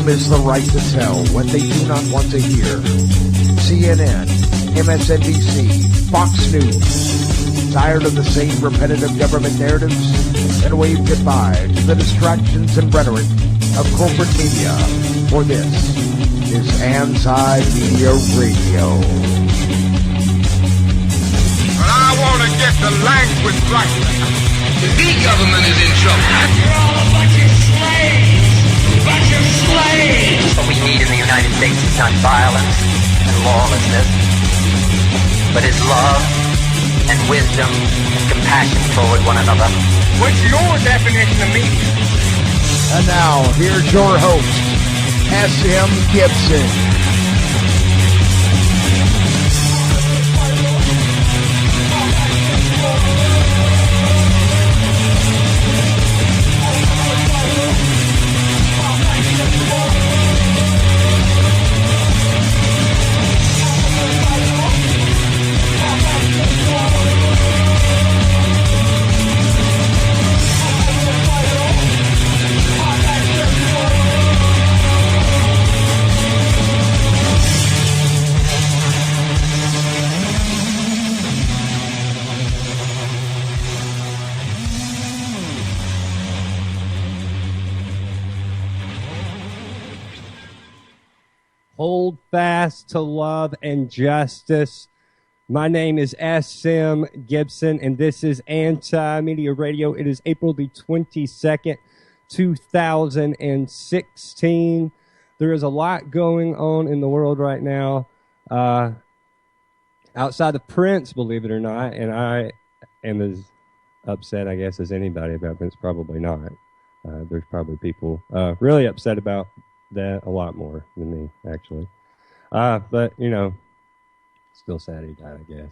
Freedom is the right to tell what they do not want to hear. CNN, MSNBC, Fox News. Tired of the same repetitive government narratives? Then wave goodbye to the distractions and rhetoric of corporate media. For this is Anti-Media Radio. But I want to get the language right. The big government is in trouble. You're all a bunch of slaves! Bunch of slaves! What we need in the United States is not violence and lawlessness, but is love and wisdom and compassion toward one another. What's your definition of media? And now, here's your host, S.M. Gibson. Hold fast to love and justice. My name is S.M. Gibson, and this is Anti-Media Radio. It is April the 22nd, 2016. There is a lot going on in the world right now. Outside of Prince, believe it or not, and I am as upset, I guess, as anybody about Prince. Probably not. There's probably people really upset about that a lot more than me, actually. But, you know, still sad he died, I guess,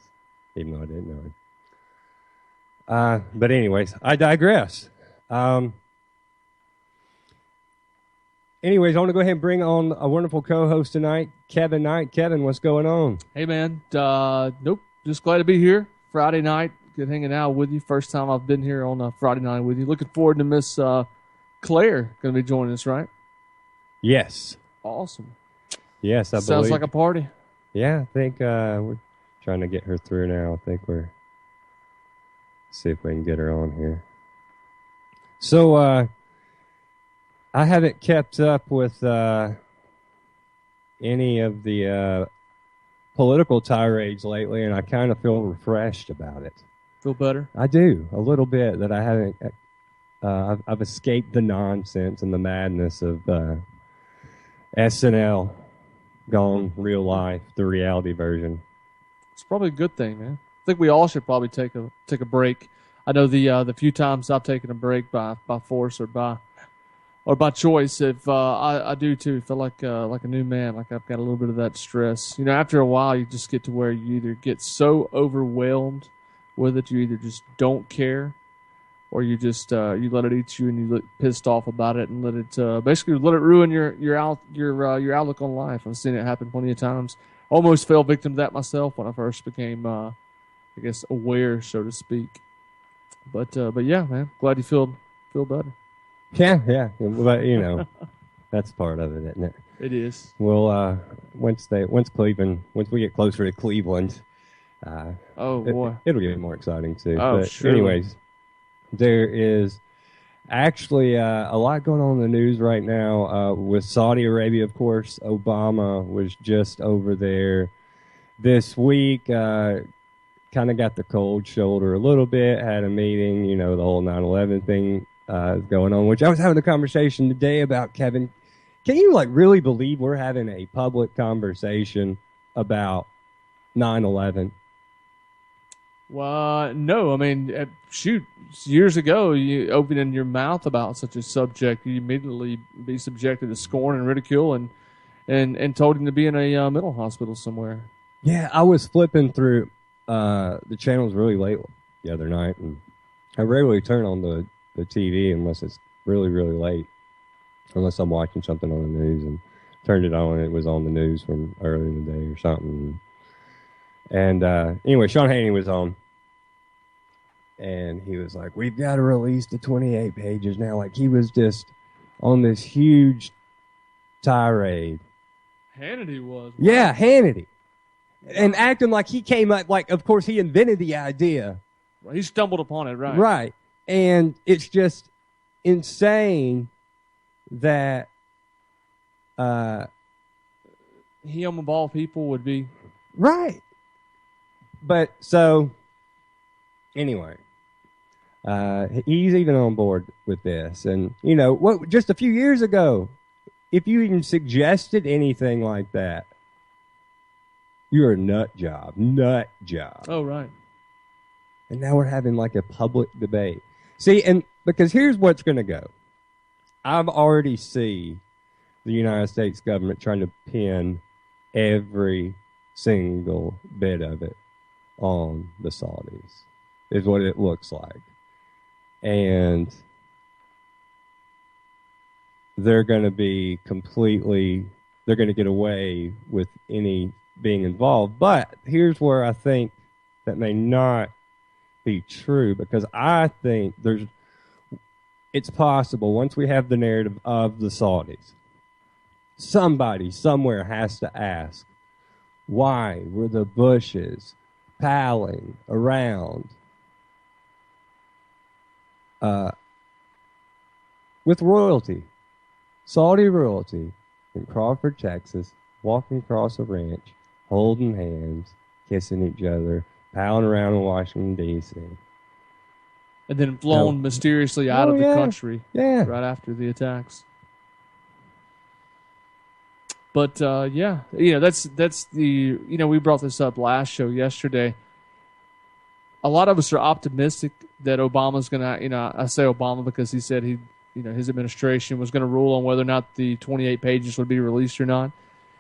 even though I didn't know him. But anyways, I digress. Anyways, I want to go ahead and bring on a wonderful co-host tonight, Kevin Knight. Kevin, what's going on? Hey, man. Nope. Just glad to be here. Friday night. Good hanging out with you. First time I've been here on a Friday night with you. Looking forward to Miss Claire going to be joining us, right? Yes. Awesome. Yes, I believe. Sounds like a party. Yeah, I think we're trying to get her through now. I think see if we can get her on here. So, I haven't kept up with any of the political tirades lately, and I kind of feel refreshed about it. Feel better? I do, a little bit, that I haven't... I've escaped the nonsense and the madness of SNL gone real life, the reality version. It's probably a good thing, man. I think we all should probably take a break. I know the few times I've taken a break by force or by choice, if I do too, feel like a new man, like I've got a little bit of that stress. You know, after a while, you just get to where you either get so overwhelmed with it, you either just don't care, or you just you let it eat you and you get pissed off about it and let it basically let it ruin your outlook on life. I've seen it happen plenty of times. Almost fell victim to that myself when I first became I guess aware, so to speak. But yeah, man, glad you feel better. Yeah, but you know, that's part of it, isn't it? It is. Well, once we get closer to Cleveland, boy, it'll get more exciting too. Oh, but sure. Anyways, there is actually a lot going on in the news right now with Saudi Arabia. Of course, Obama was just over there this week. Kind of got the cold shoulder a little bit. Had a meeting. You know, the whole 9/11 thing is going on, which I was having a conversation today about. Kevin, can you really believe we're having a public conversation about 9/11? Well, no. I mean, shoot, years ago, you opening your mouth about such a subject, you immediately be subjected to scorn and ridicule and told him to be in a mental hospital somewhere. Yeah, I was flipping through the channels really late the other night, and I rarely turn on the TV unless it's really, really late, unless I'm watching something on the news, and turned it on, and it was on the news from earlier in the day or something. And anyway, Sean Haney was on, and he was like, we've got to release the 28 pages now. Like, he was just on this huge tirade. Hannity was. Wow. Yeah, Hannity. And acting like he came up, like, of course, he invented the idea. He stumbled upon it, right? Right. And it's just insane that him of all people would be. Right. But so, anyway, he's even on board with this. And, you know, what? Just a few years ago, if you even suggested anything like that, you're a nut job. Nut job. Oh, right. And now we're having like a public debate. See, and because here's what's going to go. I've already see the United States government trying to pin every single bit of it on the Saudis, is what it looks like. And they're going to be they're going to get away with any being involved. But here's where I think that may not be true, because I think it's possible once we have the narrative of the Saudis, somebody somewhere has to ask, why were the Bushes palling around with royalty, Saudi royalty, in Crawford, Texas, walking across a ranch, holding hands, kissing each other, palling around in Washington, D.C. And then flown mysteriously out of the country right after the attacks. But, yeah, you know, that's the, you know, we brought this up last show yesterday. A lot of us are optimistic that Obama's going to, you know, I say Obama because he said his administration was going to rule on whether or not the 28 pages would be released or not.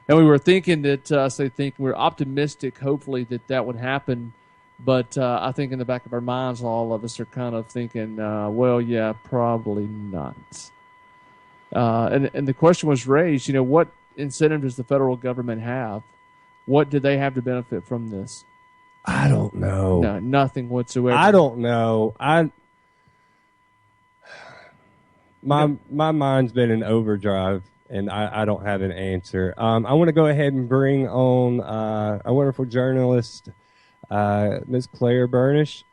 And we were thinking that, we're optimistic, hopefully, that would happen. But I think in the back of our minds, all of us are kind of thinking, well, yeah, probably not. And the question was raised, you know, what incentive does the federal government have? What do they have to benefit from this? I don't know. No, nothing whatsoever. I don't know. My mind's been in overdrive, and I don't have an answer. I want to go ahead and bring on a wonderful journalist, Ms. Claire Burnish,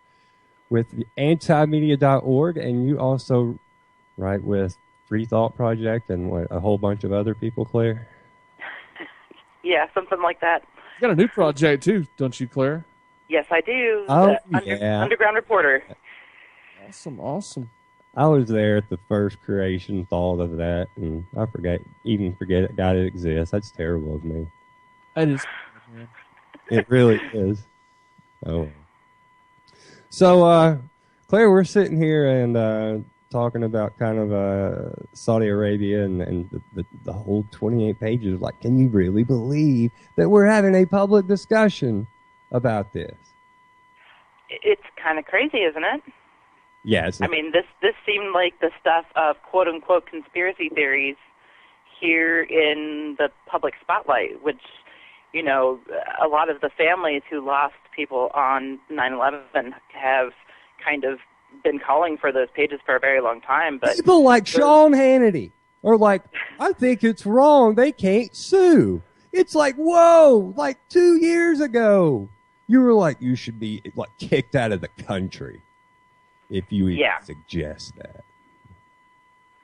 with antimedia.org, and you also write with Free Thought Project and a whole bunch of other people, Claire? Yeah, something like that. You got a new project, too, don't you, Claire? Yes, I do. Oh, Underground Reporter. Awesome. I was there at the first creation thought of that, and I forget it God it exists. That's terrible of me. It is. It really is. Oh. So, Claire, we're sitting here and talking about kind of Saudi Arabia and the whole 28 pages. Like, can you really believe that we're having a public discussion about this? It's kind of crazy, isn't it? Yes. I mean, this seemed like the stuff of quote-unquote conspiracy theories here in the public spotlight, which, you know, a lot of the families who lost people on 9/11 have kind of been calling for those pages for a very long time. But people like Sean Hannity are like, I think it's wrong. They can't sue. It's like, whoa, like 2 years ago, you were like, you should be like kicked out of the country if you even suggest that.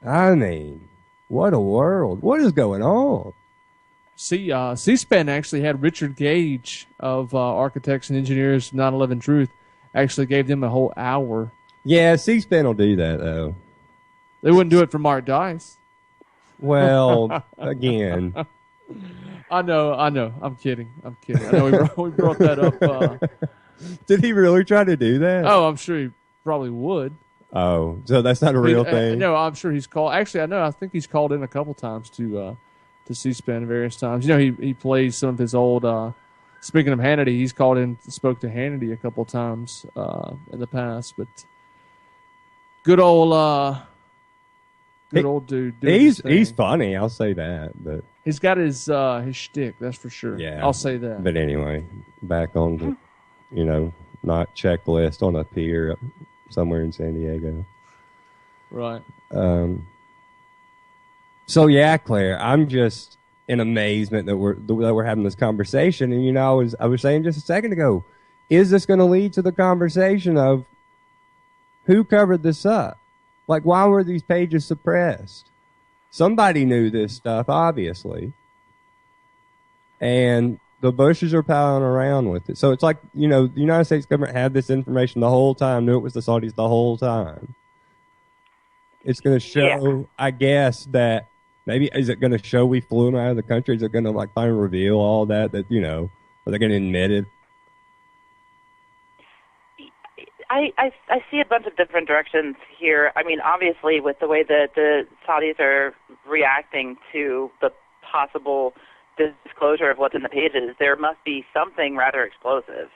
I mean, what a world. What is going on? See, C-SPAN actually had Richard Gage of Architects and Engineers 9/11 Truth actually gave them a whole hour. Yeah, C-SPAN will do that, though. They wouldn't do it for Mark Dice. Well, again. I know. I'm kidding. I know we brought that up. Did he really try to do that? Oh, I'm sure he probably would. Oh, so that's not a real thing? No, I'm sure he's called. Actually, I think he's called in a couple times to C-SPAN various times. You know, he plays some of his old. Speaking of Hannity, he's called in, spoke to Hannity a couple times in the past. But good old dude. He's funny. I'll say that. But he's got his shtick. That's for sure. Yeah, I'll say that. But anyway, back on the not checklist on a pier somewhere in San Diego. Right. So yeah, Claire, I'm just in amazement that we're having this conversation. And you know, I was saying just a second ago, is this going to lead to the conversation of who covered this up? Like, why were these pages suppressed? Somebody knew this stuff, obviously, and the Bushes are piling around with it. So it's like, you know, the United States government had this information the whole time, knew it was the Saudis the whole time. It's going to show, I guess, that maybe, is it going to show we flew them out of the country? Is it going to, like, finally reveal all that, you know, are they going to admit it? I see a bunch of different directions here. I mean, obviously, with the way that the Saudis are reacting to the possible disclosure of what's in the pages, there must be something rather explosive.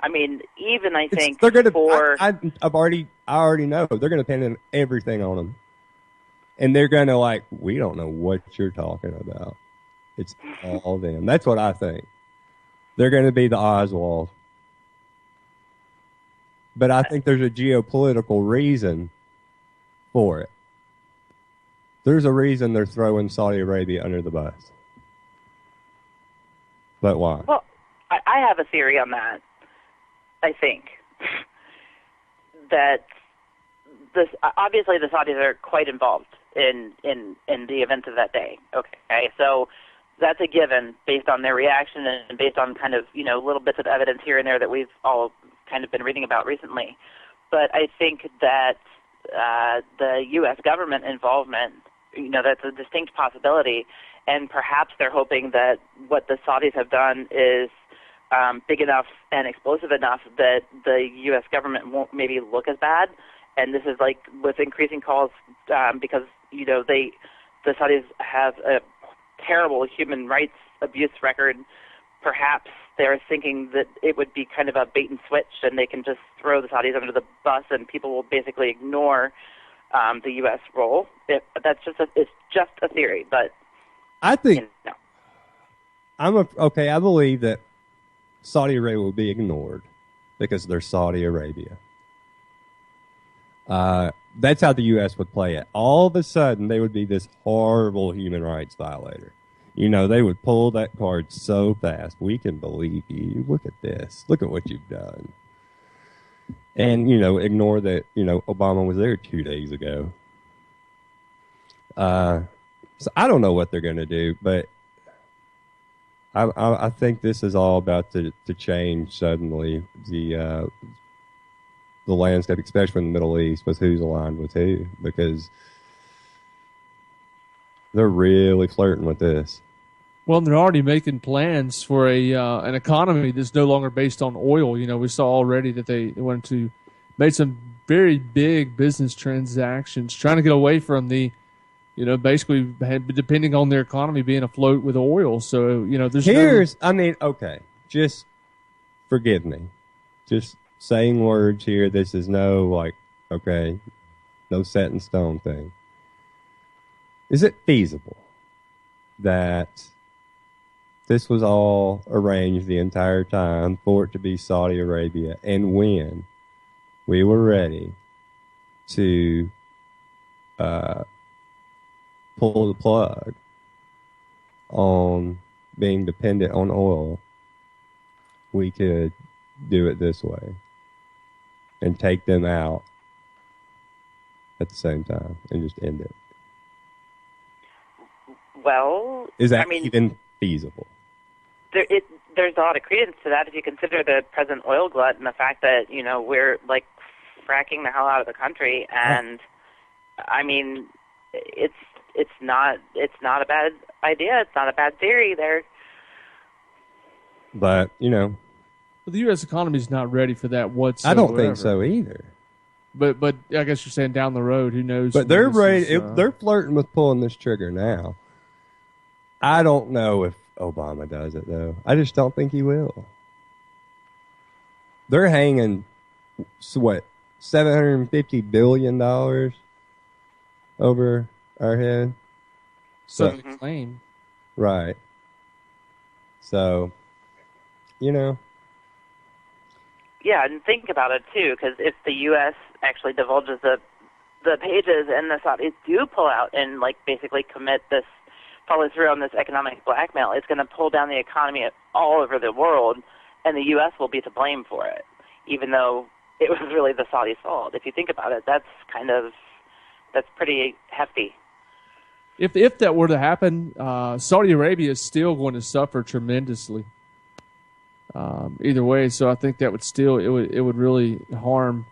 I mean, even I think they're gonna, for I already know they're going to pin in everything on them, and they're going to like, we don't know what you're talking about. It's all them. That's what I think. They're going to be the Oswald. But I think there's a geopolitical reason for it. There's a reason they're throwing Saudi Arabia under the bus. But why? Well, I have a theory on that. I think that this obviously the Saudis are quite involved in the events of that day. Okay, so that's a given based on their reaction and based on kind of, you know, little bits of evidence here and there that we've all kind of been reading about recently. But I think that the U.S. government involvement, you know, that's a distinct possibility, and perhaps they're hoping that what the Saudis have done is big enough and explosive enough that the U.S. government won't maybe look as bad. And this is like with increasing calls because, you know, the Saudis have a terrible human rights abuse record. Perhaps they're thinking that it would be kind of a bait and switch, and they can just throw the Saudis under the bus, and people will basically ignore the U.S. role. It's just a theory, but I think you know. I believe that Saudi Arabia will be ignored because they're Saudi Arabia. That's how the U.S. would play it. All of a sudden, they would be this horrible human rights violator. You know, they would pull that card so fast. We can believe you. Look at this. Look at what you've done. And, you know, ignore that, you know, Obama was there 2 days ago. So I don't know what they're going to do, but I think this is all about to change suddenly. The landscape, especially in the Middle East, with who's aligned with who, because they're really flirting with this. Well, they're already making plans for an economy that's no longer based on oil. You know, we saw already that they wanted to made some very big business transactions, trying to get away from the, you know, basically depending on their economy being afloat with oil. So, you know, okay, just forgive me. Just saying words here. This is no, no set in stone thing. Is it feasible that this was all arranged the entire time for it to be Saudi Arabia, and when we were ready to pull the plug on being dependent on oil, we could do it this way and take them out at the same time and just end it? Well, is that even feasible? There's a lot of credence to that if you consider the present oil glut and the fact that, you know, we're like fracking the hell out of the country, and I mean, it's not a bad idea. It's not a bad theory there. But, you know, the U.S. economy is not ready for that whatsoever. I don't think so either. But I guess you're saying down the road, who knows? But they're ready. They're flirting with pulling this trigger now. I don't know if Obama does it, though. I just don't think he will. They're hanging, what, $750 billion over our head? So they claim. Right. So, you know. Yeah, and think about it, too, because if the U.S. actually divulges the the pages and the Saudis do pull out and like basically follow through on this economic blackmail, it's going to pull down the economy all over the world, and the U.S. will be to blame for it, even though it was really the Saudis' fault. If you think about it, that's pretty hefty. If that were to happen, Saudi Arabia is still going to suffer tremendously. Either way, so I think that it would really harm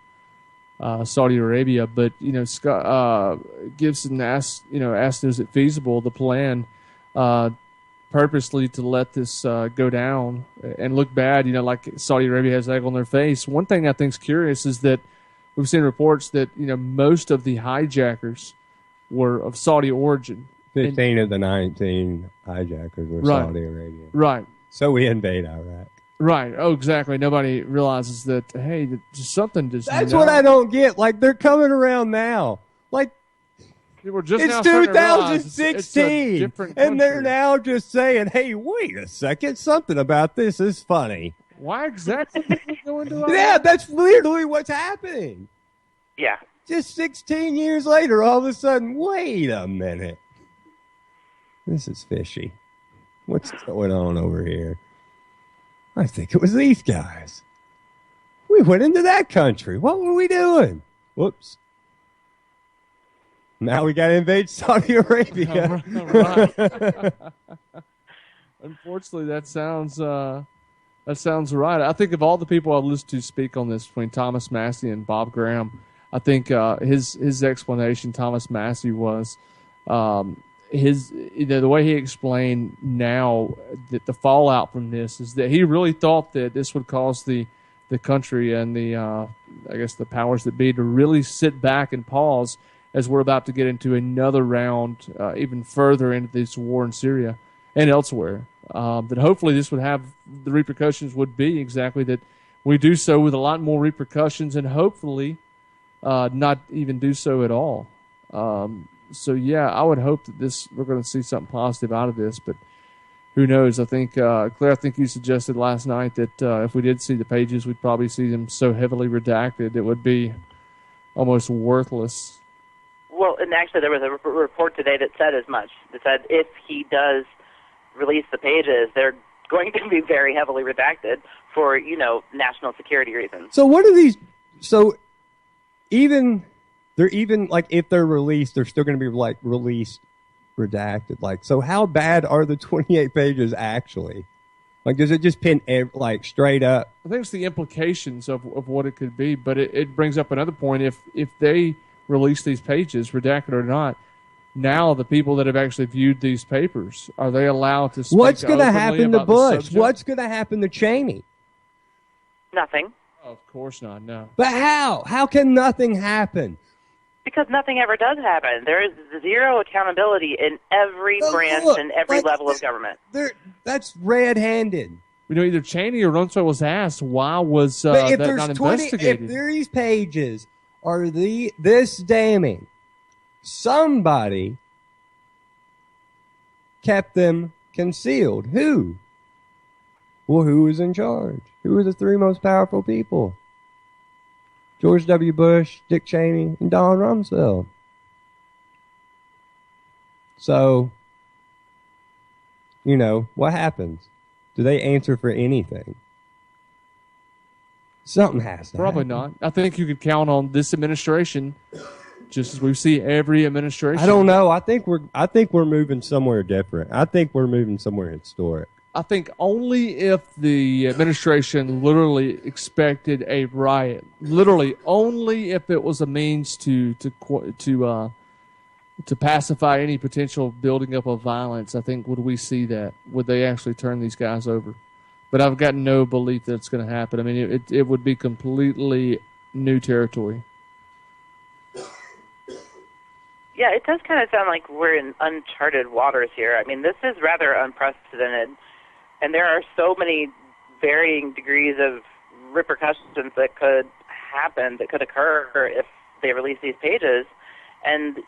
Saudi Arabia. But Scott Gibson asked, is it feasible, the plan, purposely to let this go down and look bad? Like Saudi Arabia has egg on their face. One thing I think is curious is that we've seen reports that most of the hijackers were of Saudi origin. 15 of the 19 hijackers were Saudi Arabia. Right. So we invade Iraq. Right. Oh, exactly. Nobody realizes that, hey, something just... That's what I don't get. Like, they're coming around now. Like, it's now 2016, and they're now just saying, hey, wait a second, something about this is funny. Why exactly did we go into Iraq? Yeah, that's literally what's happening. Yeah. Just 16 years later, all of a sudden, wait a minute. This is fishy. What's going on over here? I think it was these guys. We went into that country. What were we doing? Whoops. Now we got to invade Saudi Arabia. Unfortunately, that sounds right. I think of all the people I've listened to speak on this, between Thomas Massey and Bob Graham, I think his explanation, Thomas Massey, was the way he explained now that the fallout from this is that he really thought that this would cause the country and the powers that be to really sit back and pause as we're about to get into another round, even further into this war in Syria and elsewhere. That hopefully this would have, the repercussions would be exactly that we do so with a lot more repercussions, and hopefully not even do so at all. So yeah, I would hope that we're going to see something positive out of this, but who knows? I think Claire, I think you suggested last night that if we did see the pages, we'd probably see them so heavily redacted it would be almost worthless. Well, and actually there was a report today that said as much. That said if he does release the pages, they're going to be very heavily redacted for, national security reasons. So what are these? So they're even like, if they're released, they're still going to be like released redacted. Like, so how bad are the 28 pages actually? Like, does it just pin like straight up? I think it's the implications of what it could be, but it brings up another point. If they release these pages, redacted or not, now the people that have actually viewed these papers, are they allowed to speak What's going to happen to Bush? Subject? What's going to happen to Cheney? Nothing. Oh, of course not, no. But how? How can nothing happen? Because nothing ever does happen. There is zero accountability in every branch and every level of government. That's red-handed. Either Cheney or Rumsfeld was asked, why was that not investigated? If these pages are this damning, somebody kept them concealed. Who? Well, who was in charge? Who were the three most powerful people? George W. Bush, Dick Cheney, and Don Rumsfeld. So, what happens? Do they answer for anything? Something has to Probably happen. not. I think you could count on this administration, just as we see every administration. I don't know. I think we're moving somewhere different. I think we're moving somewhere historic. I think only if the administration literally expected a riot, literally only if it was a means to pacify any potential building up of violence, I think would we see that. Would they actually turn these guys over? But I've got no belief that it's going to happen. I mean, it would be completely new territory. Yeah, it does kind of sound like we're in uncharted waters here. I mean, this is rather unprecedented. And there are so many varying degrees of repercussions that could happen, that could occur if they release these pages. And,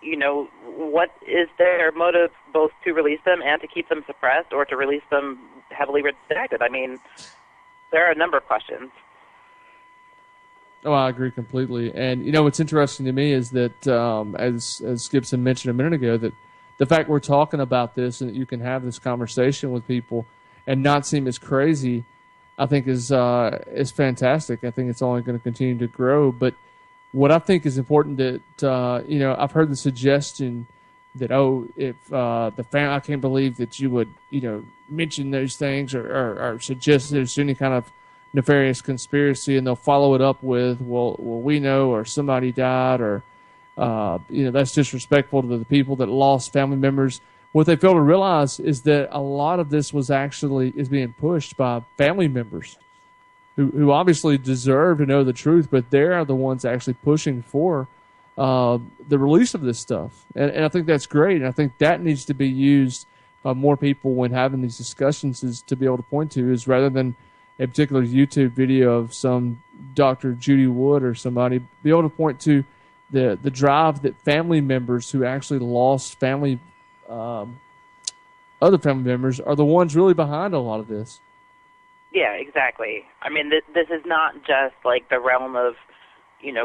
what is their motive both to release them and to keep them suppressed, or to release them heavily redacted? I mean, there are a number of questions. Oh, I agree completely. And what's interesting to me is that, as Gibson mentioned a minute ago, that the fact we're talking about this and that you can have this conversation with people and not seem as crazy, I think is fantastic. I think it's only going to continue to grow. But what I think is important that I've heard the suggestion that if the family, I can't believe that you would mention those things or suggest there's any kind of nefarious conspiracy, and they'll follow it up with, well, we know, or somebody died, or that's disrespectful to the people that lost family members. What they fail to realize is that a lot of this is being pushed by family members who obviously deserve to know the truth, but they are the ones actually pushing for the release of this stuff. And I think that's great. And I think that needs to be used by more people when having these discussions, is to be able to point to, is rather than a particular YouTube video of some Dr. Judy Wood or somebody, be able to point to the drive that family members who actually lost other family members are the ones really behind a lot of this. Yeah, exactly. I mean, this is not just like the realm of,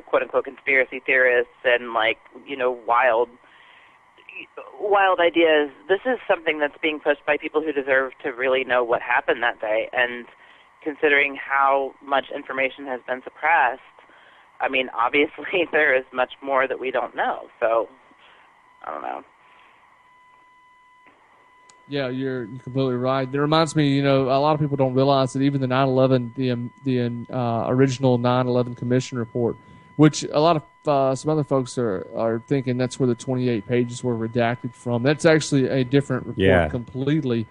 quote unquote conspiracy theorists and wild ideas. This is something that's being pushed by people who deserve to really know what happened that day. And considering how much information has been suppressed, I mean, obviously there is much more that we don't know. So, I don't know. Yeah, you're completely right. It reminds me, a lot of people don't realize that even the 9/11, the original 9/11 Commission report, which a lot of some other folks are thinking that's where the 28 pages were redacted from. That's actually a different report completely.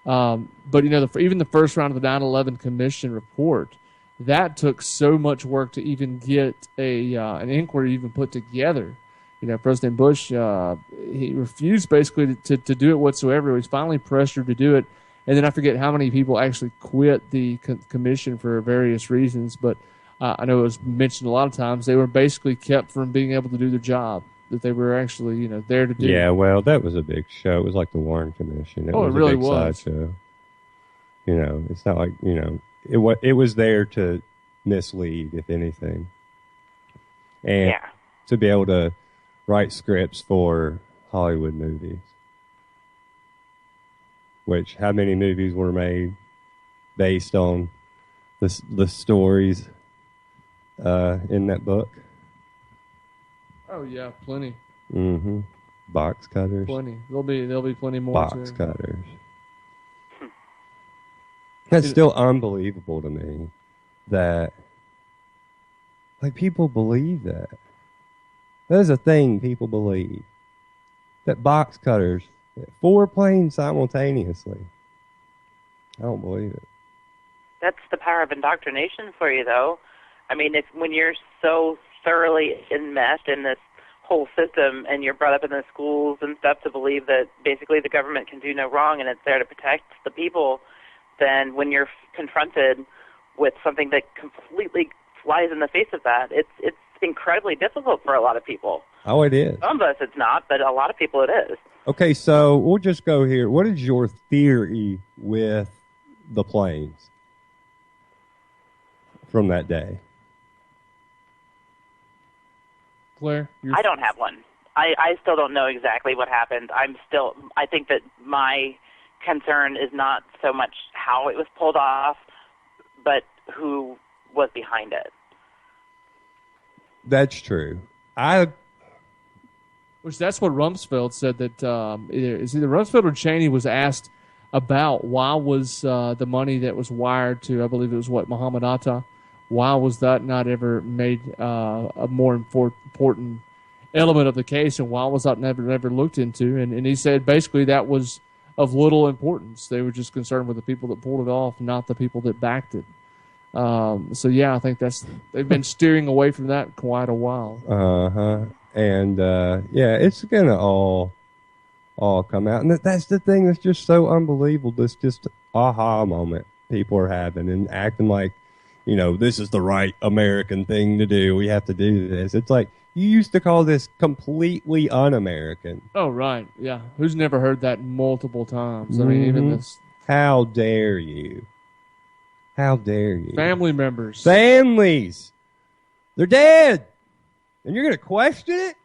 But even the first round of the 9/11 Commission report, that took so much work to even get an inquiry even put together. President Bush, he refused basically to do it whatsoever. He was finally pressured to do it. And then I forget how many people actually quit the commission for various reasons. But I know it was mentioned a lot of times they were basically kept from being able to do their job that they were actually, there to do. Yeah, well, that was a big show. It was like the Warren Commission. It really a big was. sideshow. It's not like, it was there to mislead, if anything. And to be able to write scripts for Hollywood movies. Which, how many movies were made based on the stories in that book? Oh yeah, plenty. Mm-hmm. Box cutters. Plenty. There'll be plenty more. Box cutters. That's still unbelievable to me that people believe that. That is a thing people believe. That box cutters, 4 planes simultaneously. I don't believe it. That's the power of indoctrination for you, though. I mean, when you're so thoroughly enmeshed in this whole system and you're brought up in the schools and stuff to believe that basically the government can do no wrong and it's there to protect the people, then when you're confronted with something that completely flies in the face of that, it's incredibly difficult for a lot of people. Oh, it is. Some of us it's not, but a lot of people it is. Okay, so we'll just go here. What is your theory with the planes from that day? Claire? I don't have one. I still don't know exactly what happened. I think that my concern is not so much how it was pulled off, but who was behind it. That's true. Which that's what Rumsfeld said, that either Rumsfeld or Cheney was asked about why was the money that was wired to, I believe it was Muhammad Atta, why was that not ever made a more important element of the case, and why was that never looked into? And he said basically that was of little importance. They were just concerned with the people that pulled it off, not the people that backed it. So yeah, I think they've been steering away from that quite a while. And it's gonna all come out, and that's the thing that's just so unbelievable. This just aha moment people are having and acting like, this is the right American thing to do. We have to do this. It's like you used to call this completely un-American. Oh right, yeah. Who's never heard that multiple times? I mean, even this. How dare you? How dare you? Family members. Families They're dead. And you're going to question it?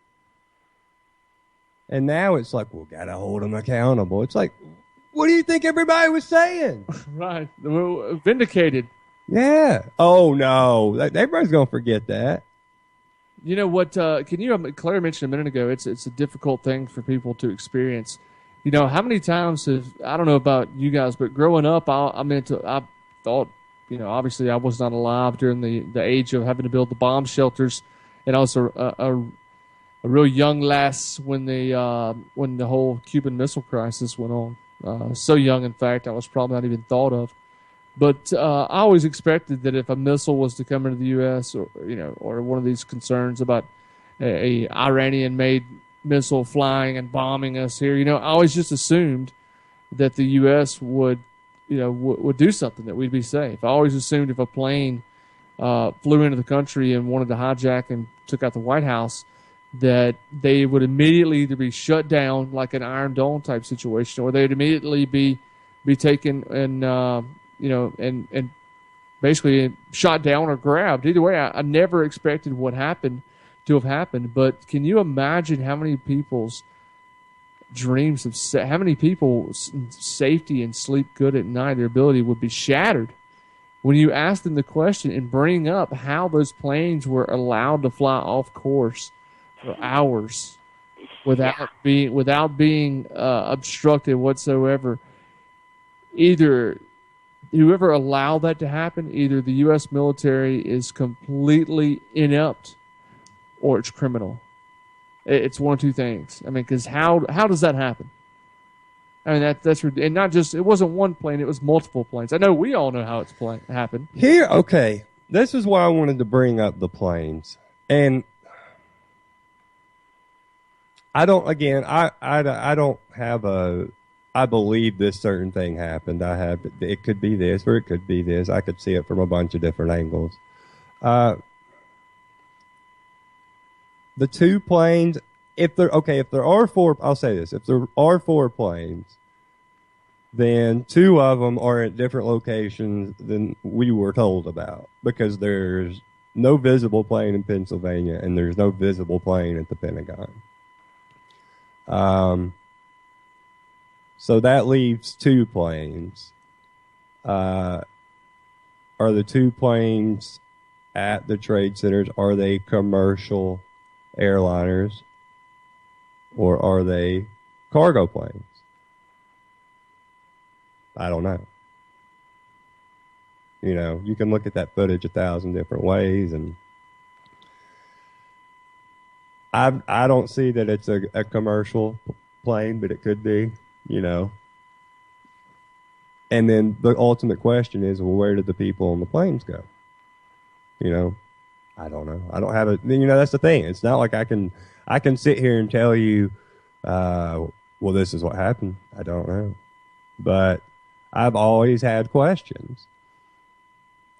And now it's like, well, got to hold them accountable. It's like, what do you think everybody was saying? Right. We're vindicated. Yeah. Oh, no. Everybody's going to forget that. You know what? Claire mentioned a minute ago, it's a difficult thing for people to experience. You know, how many times I don't know about you guys, but growing up, I thought, you know, obviously I was not alive during the age of having to build the bomb shelters, and I was a real young lass when the whole Cuban Missile Crisis went on. So young, in fact, I was probably not even thought of. But I always expected that if a missile was to come into the U.S. or one of these concerns about a Iranian-made missile flying and bombing us here, I always just assumed that the U.S. would do something, that we'd be safe. I always assumed if a plane flew into the country and wanted to hijack and took out the White House, that they would immediately either be shut down like an Iron Dome type situation, or they'd immediately be taken and and basically shot down or grabbed. Either way, I never expected what happened to have happened. But can you imagine how many people's dreams of how many people's safety and sleep good at night, their ability would be shattered when you ask them the question and bring up how those planes were allowed to fly off course for hours without being obstructed whatsoever. Either whoever allowed that to happen, either the U.S. military is completely inept or it's criminal. It's one of two things. I mean, because how does that happen? I mean, that's and not just, it wasn't one plane, it was multiple planes. I know we all know how it's happened. Here, okay, this is why I wanted to bring up the planes. And I don't have I believe this certain thing happened. It could be this or it could be this. I could see it from a bunch of different angles. The two planes, if there are four, I'll say this, if there are four planes, then two of them are at different locations than we were told about, because there's no visible plane in Pennsylvania and there's no visible plane at the Pentagon. So that leaves two planes. Are the two planes at the trade centers, are they commercial airliners or are they cargo planes? I don't know. You can look at that footage 1,000 different ways, and I don't see that it's a commercial plane, but it could be, And then the ultimate question is, well, where did the people on the planes go? I don't know. I don't have a, that's the thing. It's not like I can sit here and tell you, well, this is what happened. I don't know. But I've always had questions.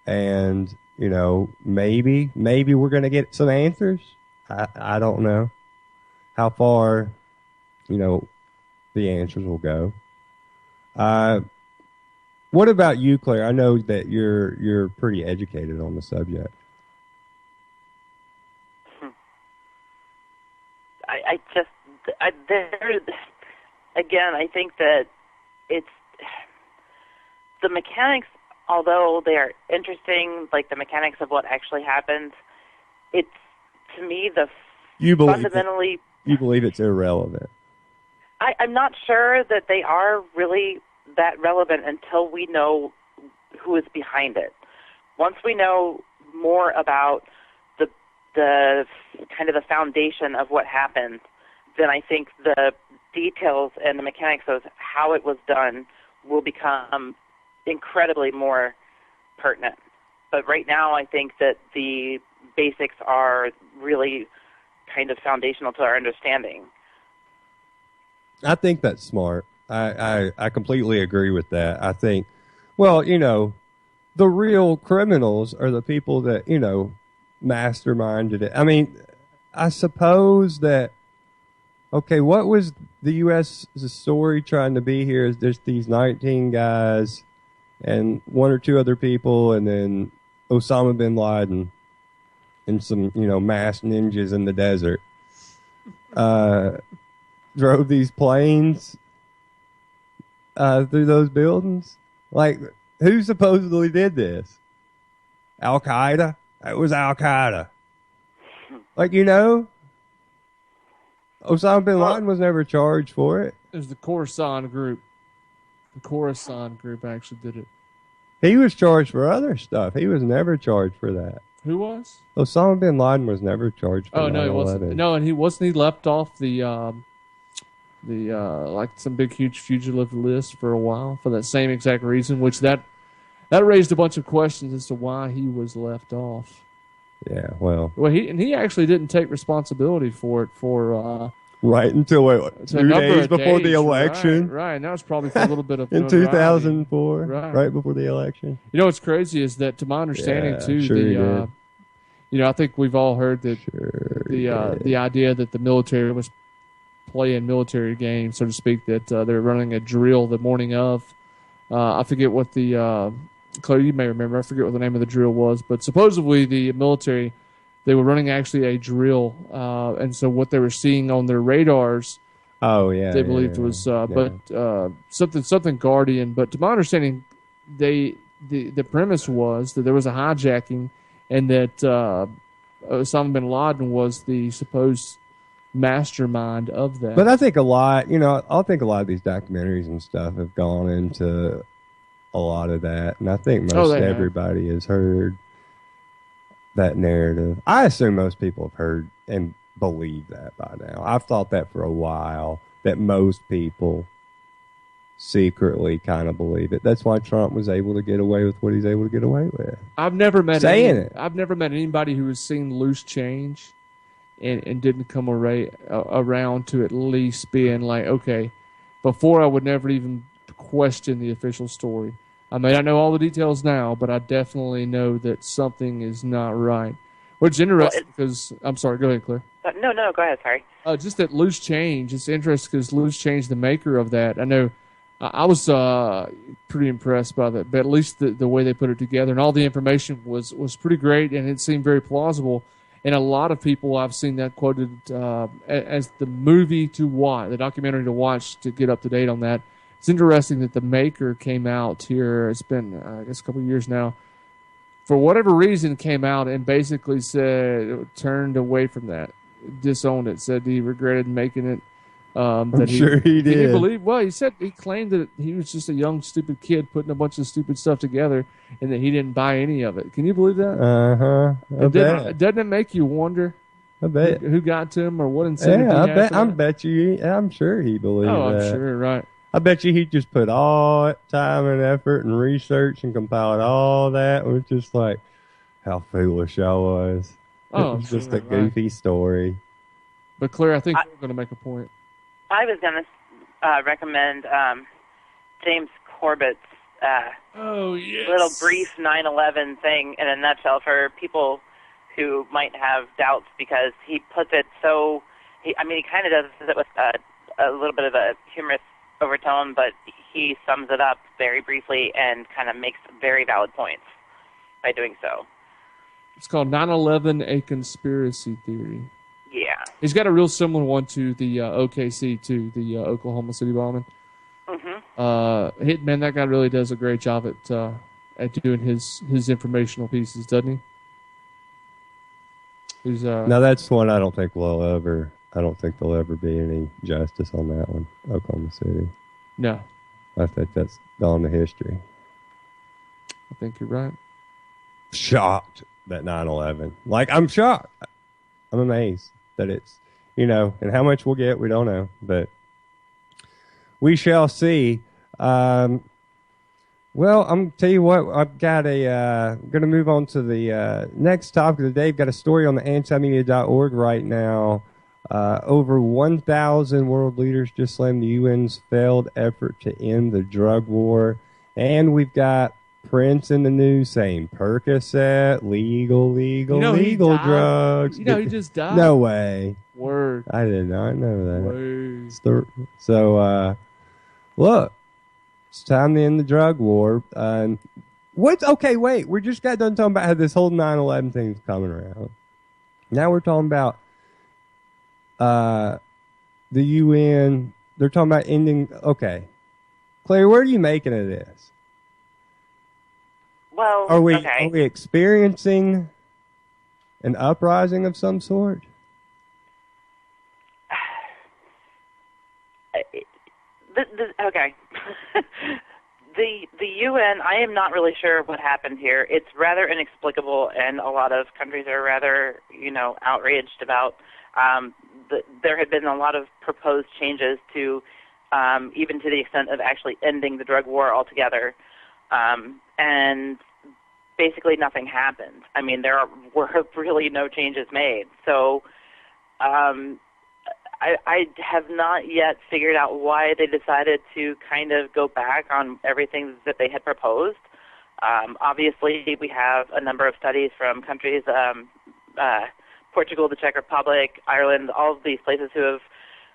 And, maybe we're going to get some answers. I don't know how far, the answers will go. What about you, Claire? I know that you're pretty educated on the subject. I think that it's the mechanics, although they are interesting, like the mechanics of what actually happened, it's, to me, you believe it's irrelevant. I'm not sure that they are really that relevant until we know who is behind it. Once we know more about the kind of the foundation of what happened, then I think the details and the mechanics of how it was done will become incredibly more pertinent. But right now, I think that the basics are really kind of foundational to our understanding. I think that's smart. I completely agree with that. I think, well, the real criminals are the people that, masterminded it. I mean, I suppose that, okay, what was the U.S. story trying to be here is there's these 19 guys and one or two other people, and then Osama bin Laden. and some, masked ninjas in the desert drove these planes through those buildings. Like, who supposedly did this? Al Qaeda? It was Al Qaeda. Like, Osama bin Laden was never charged for it. It was the Khorasan group. The Khorasan group actually did it. He was charged for other stuff. He was never charged for that. Who was? Osama bin Laden was never charged for 9/11. No, he wasn't. No, and he wasn't left off the like some big huge fugitive list for a while for that same exact reason, which that raised a bunch of questions as to why he was left off. Yeah, well, he actually didn't take responsibility for it for right until 2 days before the election. Right, and that was probably for a little bit of in 2004, right before the election. What's crazy is that, to my understanding, I think we've all heard that the idea that the military was playing military games, so to speak, that they're running a drill the morning of. I forget what Claire, you may remember. I forget what the name of the drill was, but supposedly the military, they were running actually a drill, and so what they were seeing on their radars, they believed was something Guardian. But to my understanding, the premise was that there was a hijacking, and that Osama bin Laden was the supposed mastermind of that. But I think a lot of these documentaries and stuff have gone into a lot of that, and I think most everybody has heard that narrative. I assume most people have heard and believe that by now. I've thought that for a while, that most people secretly kind of believe it. That's why Trump was able to get away with what he's able to get away with. I've never met anybody who has seen loose change and didn't come around to at least being like, okay, before I would never even question the official story. I may not know all the details now, but I definitely know that something is not right. Which is interesting because... I'm sorry, go ahead, Claire. No, go ahead, sorry. Just that Loose Change, it's interesting because Loose Change, the maker of that, I know I was pretty impressed by that, but at least the way they put it together and all the information was pretty great, and it seemed very plausible. And a lot of people I've seen that quoted as the movie to watch, the documentary to watch to get up to date on that. It's interesting that the maker came out here. It's been, I guess, a couple of years now. For whatever reason, came out and basically said, turned away from that, disowned it, said he regretted making it. I'm sure he did. Can you believe? Well, he claimed that he was just a young, stupid kid putting a bunch of stupid stuff together, and that he didn't buy any of it. Can you believe that? Doesn't it make you wonder? I bet who got to him or what incentive? Yeah, I'm sure he believed that. I'm sure, right. I bet you he just put all that time and effort and research and compiled all that. It was just like, how foolish I was. It was just a goofy story. But Claire, I think you're going to make a point. I was going to recommend James Corbett's little brief 9/11 thing in a nutshell for people who might have doubts, because he puts it so... he kind of does it with a little bit of a humorous overtone, but he sums it up very briefly and kind of makes very valid points by doing so. It's called 9/11, A Conspiracy Theory. Yeah. He's got a real similar one to the OKC, too, the Oklahoma City bombing. Man, that guy really does a great job at doing his informational pieces, doesn't he? Now, that's one I don't think there'll ever be any justice on that one, Oklahoma City. No. I think that's gone to history. I think you're right. Shocked that 9/11. Like, I'm shocked. I'm amazed that it's, and how much we'll get, we don't know, but we shall see. Well, I'm tell you what, I've got going to move on to the next topic of the day. I've got a story on the antimedia.org right now. Over 1,000 world leaders just slammed the UN's failed effort to end the drug war. And we've got Prince in the news saying Percocet, legal drugs. He just died. No way. Word. I did not know that. Word. So, look, it's time to end the drug war. Okay, wait. We just got done talking about how this whole 9/11 thing's coming around. Now we're talking about the UN. They're talking about ending. Okay, Claire, what are you making of this? Well, Are we okay. experiencing an uprising of some sort? Okay. The UN, I am not really sure what happened here. It's rather inexplicable, and a lot of countries are rather, outraged about. There had been a lot of proposed changes to, even to the extent of actually ending the drug war altogether, and basically nothing happened. I mean, there were really no changes made. So I have not yet figured out why they decided to kind of go back on everything that they had proposed. Obviously, we have a number of studies from countries, Portugal, the Czech Republic, Ireland, all of these places who have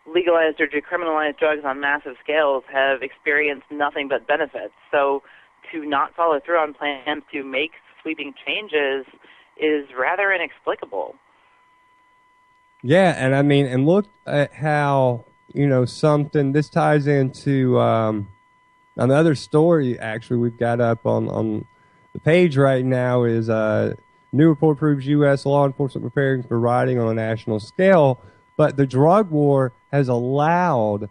legalized or decriminalized drugs on massive scales have experienced nothing but benefits. So to not follow through on plans to make sweeping changes is rather inexplicable. Yeah, and I mean, and look at how, this ties into another story, actually, we've got up on the page right now is new report proves U.S. law enforcement preparing for rioting on a national scale, but the drug war has allowed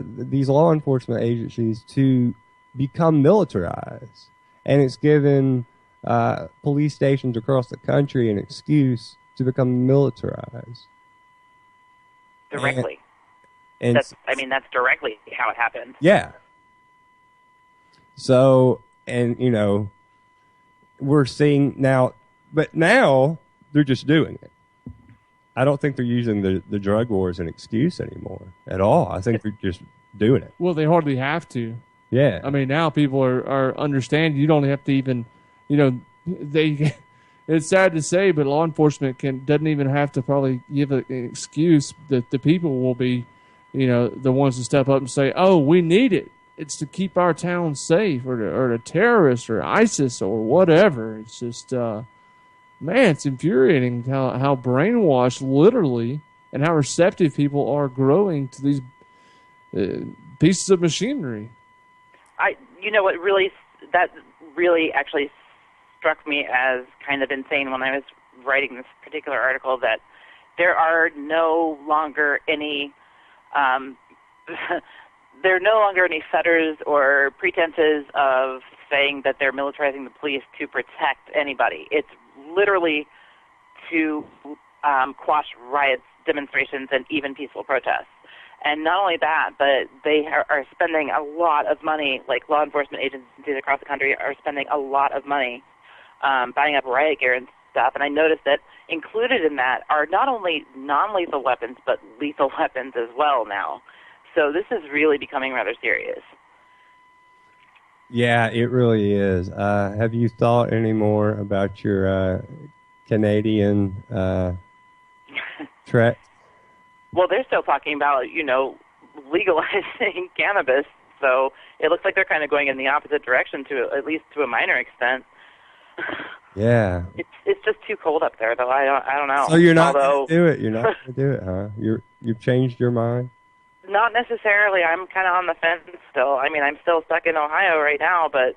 these law enforcement agencies to become militarized, and it's given police stations across the country an excuse to become militarized. Directly. And that's directly how it happened. Yeah. So, and, we're seeing now, but now they're just doing it. I don't think they're using the drug war as an excuse anymore at all. I think they're just doing it. Well, they hardly have to. Yeah. I mean, now people are understand. You don't have to even, they. It's sad to say, but law enforcement doesn't even have to probably give an excuse. That the people will be, the ones to step up and say, "Oh, we need it. It's to keep our town safe, or the terrorists, or ISIS, or whatever." It's just, man, it's infuriating how brainwashed, literally, and how receptive people are growing to these pieces of machinery. That really actually struck me as kind of insane when I was writing this particular article, that there are no longer any fetters or pretenses of saying that they're militarizing the police to protect anybody. It's literally to quash riots, demonstrations, and even peaceful protests. And not only that, but they are spending a lot of money, like law enforcement agencies across the country are spending a lot of money buying up riot gear and stuff. And I noticed that included in that are not only non-lethal weapons, but lethal weapons as well now. So this is really becoming rather serious. Yeah, it really is. Have you thought any more about your Canadian trek? Well, they're still talking about, legalizing cannabis. So it looks like they're kind of going in the opposite direction, at least to a minor extent. Yeah. It's just too cold up there, though. I don't know. So you're not going to do it. You're not going to do it, huh? You've changed your mind? Not necessarily. I'm kind of on the fence still. I mean, I'm still stuck in Ohio right now, but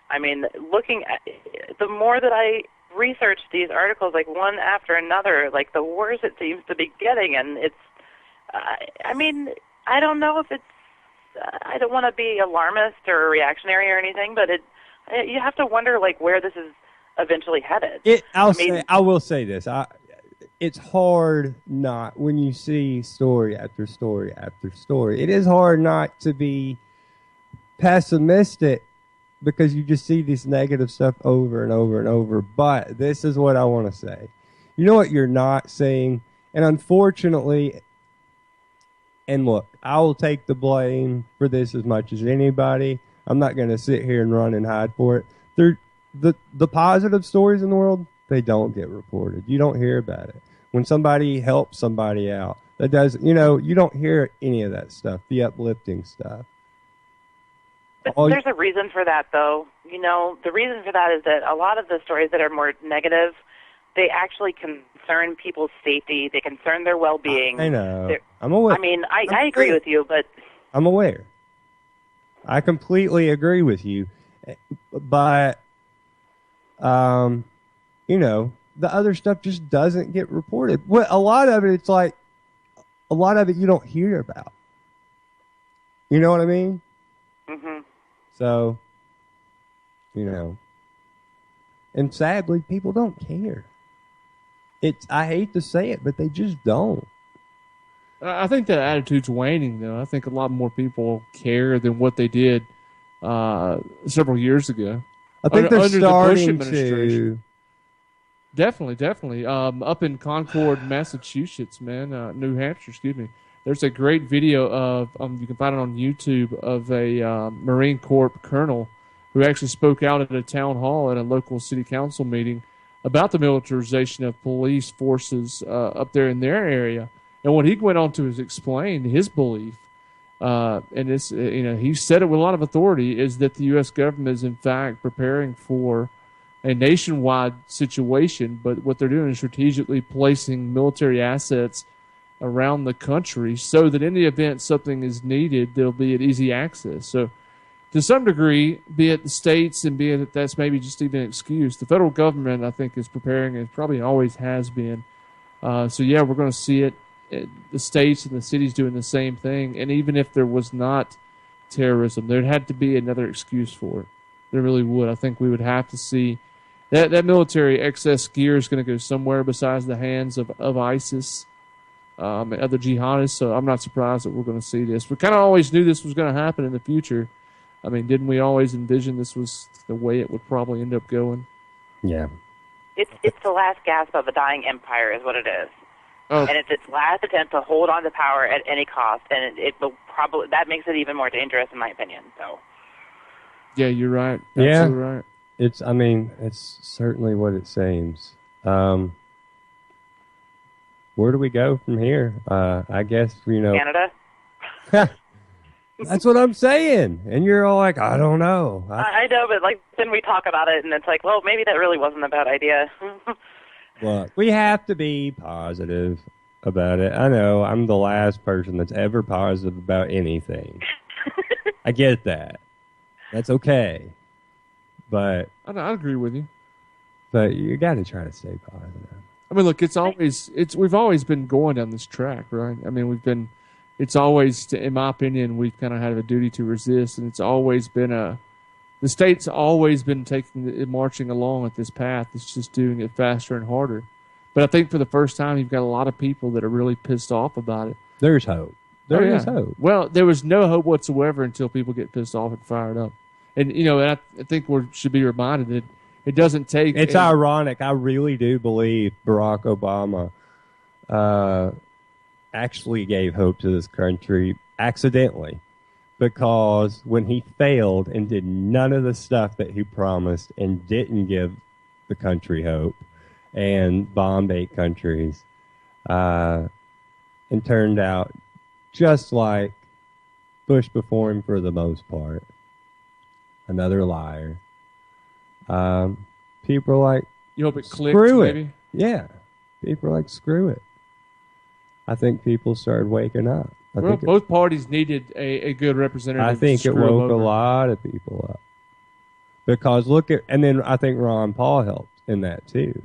I mean, looking at the more that I research these articles, like one after another, like the worse it seems to be getting, and it's. I mean, I don't know if it's. I don't want to be alarmist or reactionary or anything, but you have to wonder like where this is eventually headed. I will say this. It's hard not, when you see story after story after story, it is hard not to be pessimistic because you just see this negative stuff over and over and over. But this is what I want to say. You know what you're not saying? And unfortunately, and look, I will take the blame for this as much as anybody. I'm not going to sit here and run and hide for it. The positive stories in the world, they don't get reported. You don't hear about it. When somebody helps somebody out, that does, you don't hear any of that stuff, the uplifting stuff. But there's a reason for that, though. The reason for that is that a lot of the stories that are more negative, they actually concern people's safety. They concern their well-being. I know. I'm aware. I mean, I agree with you, but I'm aware. I completely agree with you, but you know, the other stuff just doesn't get reported. Well, a lot of it, it's like a lot of it you don't hear about. You know what I mean? Mhm. So, you know, and sadly, people don't care. I hate to say it, but they just don't. I think that attitude's waning, though. I think a lot more people care than what they did several years ago. I think they're under starting the Bush administration. Definitely. Up in Concord, Massachusetts, man, New Hampshire, excuse me. There's a great video of, you can find it on YouTube, of a Marine Corps colonel who actually spoke out at a town hall at a local city council meeting about the militarization of police forces up there in their area. And what he went on to is explain his belief, and it's, he said it with a lot of authority, is that the U.S. government is in fact preparing for a nationwide situation, but what they're doing is strategically placing military assets around the country so that in the event something is needed, they'll be at easy access. So to some degree, be it the states and be it that's maybe just even an excuse, the federal government, I think, is preparing, and probably always has been. So yeah, we're going to see it. The states and the cities doing the same thing, and even if there was not terrorism, there'd have to be another excuse for it. There really would. I think we would have to see that military excess gear is going to go somewhere besides the hands of ISIS and other jihadists. So I'm not surprised that we're going to see this. We kind of always knew this was going to happen in the future. I mean, didn't we always envision this was the way it would probably end up going? Yeah. It's the last gasp of a dying empire, is what it is. Oh. And it's its last attempt to hold on to power at any cost, and it will probably, that makes it even more dangerous, in my opinion. So. Yeah, you're right. Yeah. Absolutely right. It's certainly what it seems. Where do we go from here? I guess, Canada? That's what I'm saying. And you're all like, I don't know. I know, but then we talk about it, and it's like, well, maybe that really wasn't a bad idea. Look, we have to be positive about it. I know I'm the last person that's ever positive about anything. I get that. That's okay. But I agree with you. But you got to try to stay positive. I mean, look, we've always been going down this track, right? I mean, it's always, in my opinion, we've kind of had a duty to resist, and it's always been the state's always been marching along at this path. It's just doing it faster and harder. But I think for the first time, you've got a lot of people that are really pissed off about it. There's hope. There is hope. Well, there was no hope whatsoever until people get pissed off and fired up. And, I think we should be reminded that it doesn't take... It's ironic. I really do believe Barack Obama actually gave hope to this country accidentally. Because when he failed and did none of the stuff that he promised and didn't give the country hope and bombed 8 countries and turned out just like Bush before him for the most part, another liar. People are like, you hope it clicks, screw it. maybe? Yeah. People are like, screw it. I think people started waking up. Both parties needed a good representative. I think it woke a lot of people up. Because and then I think Ron Paul helped in that too.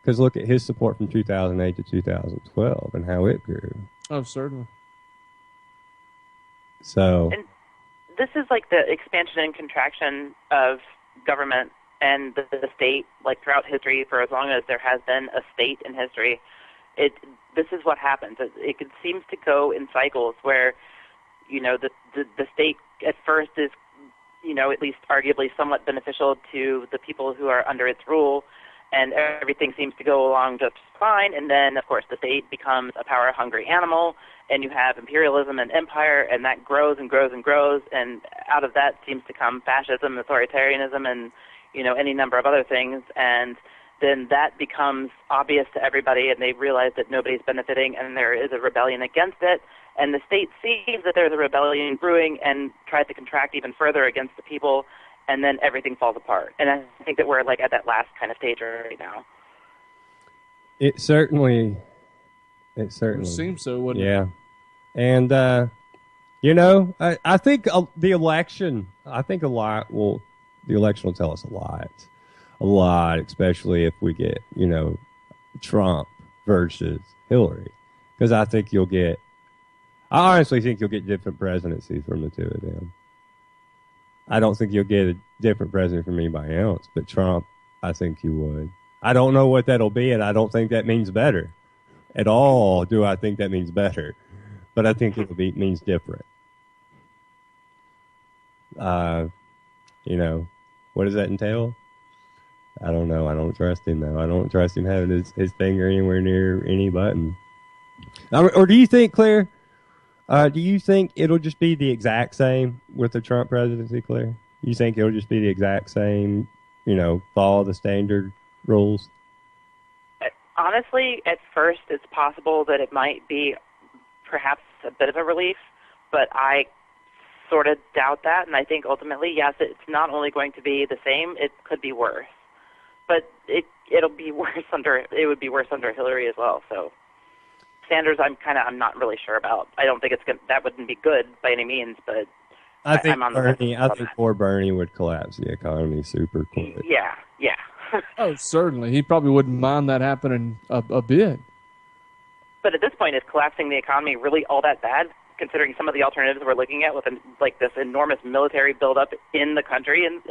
Because look at his support from 2008 to 2012 and how it grew. Oh, certainly. So. And this is like the expansion and contraction of government and the state, throughout history, for as long as there has been a state in history. This is what happens. It seems to go in cycles where, the state at first is, at least arguably somewhat beneficial to the people who are under its rule, and everything seems to go along just fine. And then, of course, the state becomes a power-hungry animal, and you have imperialism and empire, and that grows and grows and grows, and out of that seems to come fascism, authoritarianism, and, any number of other things, and then that becomes obvious to everybody, and they realize that nobody's benefiting, and there is a rebellion against it. And the state sees that there's a rebellion brewing and tries to contract even further against the people. and then everything falls apart. And I think that we're like at that last kind of stage right now. It certainly It seems so, wouldn't it? yeah. And I think the election. I think the election will tell us a lot, especially if we get Trump versus Hillary, because I honestly think you'll get different presidencies from the two of them. I don't think you'll get a different president from anybody else, but Trump, I think you would. I don't know what that'll be, and I don't think that means better at all. Do I think that means better? But I think means different. What does that entail? I don't know. I don't trust him, though. I don't trust him having his finger anywhere near any button. Or do you think, Claire, do you think it'll just be the exact same with the Trump presidency, Claire? You think it'll just be the exact same, follow the standard rules? Honestly, at first it's possible that it might be perhaps a bit of a relief, but I sort of doubt that, and I think ultimately, yes, it's not only going to be the same, it could be worse. But it would be worse under Hillary as well. So Sanders, I'm not really sure about. I don't think that wouldn't be good by any means, but I think I'm on the Bernie. I think poor Bernie would collapse the economy super quick. Yeah. Oh, certainly. He probably wouldn't mind that happening a bit. But at this point, is collapsing the economy really all that bad, considering some of the alternatives we're looking at with this enormous military buildup in the country, and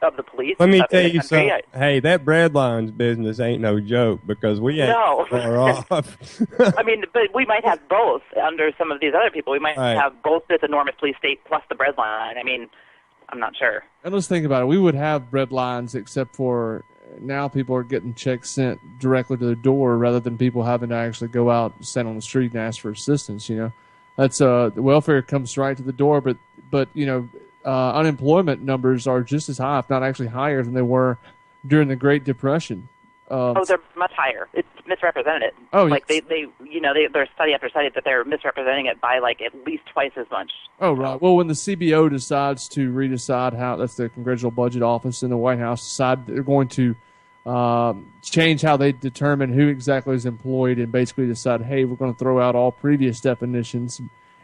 of the police? Let me tell you something. Hey, that breadlines business ain't no joke, because we ain't far off. But we might have both under some of these other people. We might have both this enormous police state plus the breadline. I'm not sure. And let's think about it. We would have bread lines, except for now people are getting checks sent directly to their door rather than people having to actually go out and stand on the street and ask for assistance. That's the welfare comes right to the door, but unemployment numbers are just as high, if not actually higher, than they were during the Great Depression. They're much higher. It's misrepresented. Oh, like yes. there's study after study that they're misrepresenting it by at least twice as much. Oh, right. Well, when the CBO decides to redecide that's the Congressional Budget Office in the White House, decide they're going to change how they determine who exactly is employed, and basically decide, hey, we're going to throw out all previous definitions,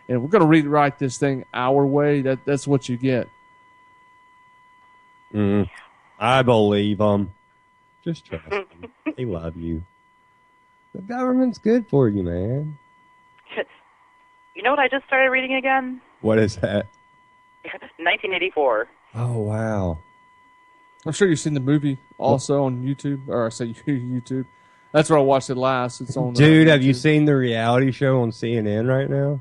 and we're going to rewrite this thing our way. That's what you get. I believe them. Just trust them. They love you. The government's good for you, man. You know what I just started reading again? What is that? 1984. Oh, wow. I'm sure you've seen the movie also on YouTube, or I say YouTube. That's where I watched it last. It's on. Dude, have you seen the reality show on CNN right now?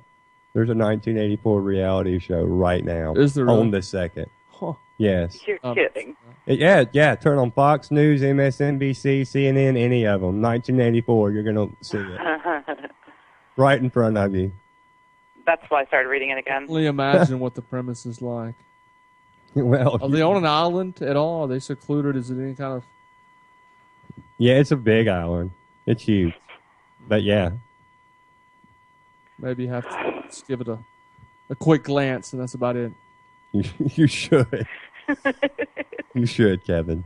There's a 1984 reality show right now. Is there really? On the second? Huh. Yes. You're kidding. Yeah. Turn on Fox News, MSNBC, CNN, any of them. 1984. You're gonna see it right in front of you. That's why I started reading it again. Only imagine what the premise is like. Well, are they on an island at all? Are they secluded? Is it any kind of? Yeah, it's a big island. It's huge, but yeah. Maybe you have to just give it a quick glance, and that's about it. You should. You should, Kevin.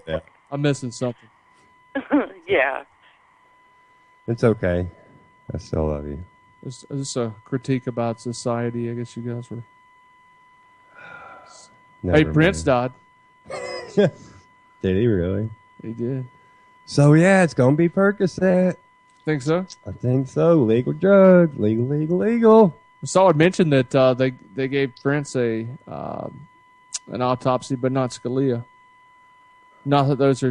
Yeah. I'm missing something. Yeah. It's okay. I still love you. Is this a critique about society? I guess you guys were. Never Hey, Prince died. Did he really? He did. So yeah, it's gonna be Percocet. Think so? I think so. Legal drugs. Legal. I saw it mentioned that they gave Prince an autopsy, but not Scalia. Not that those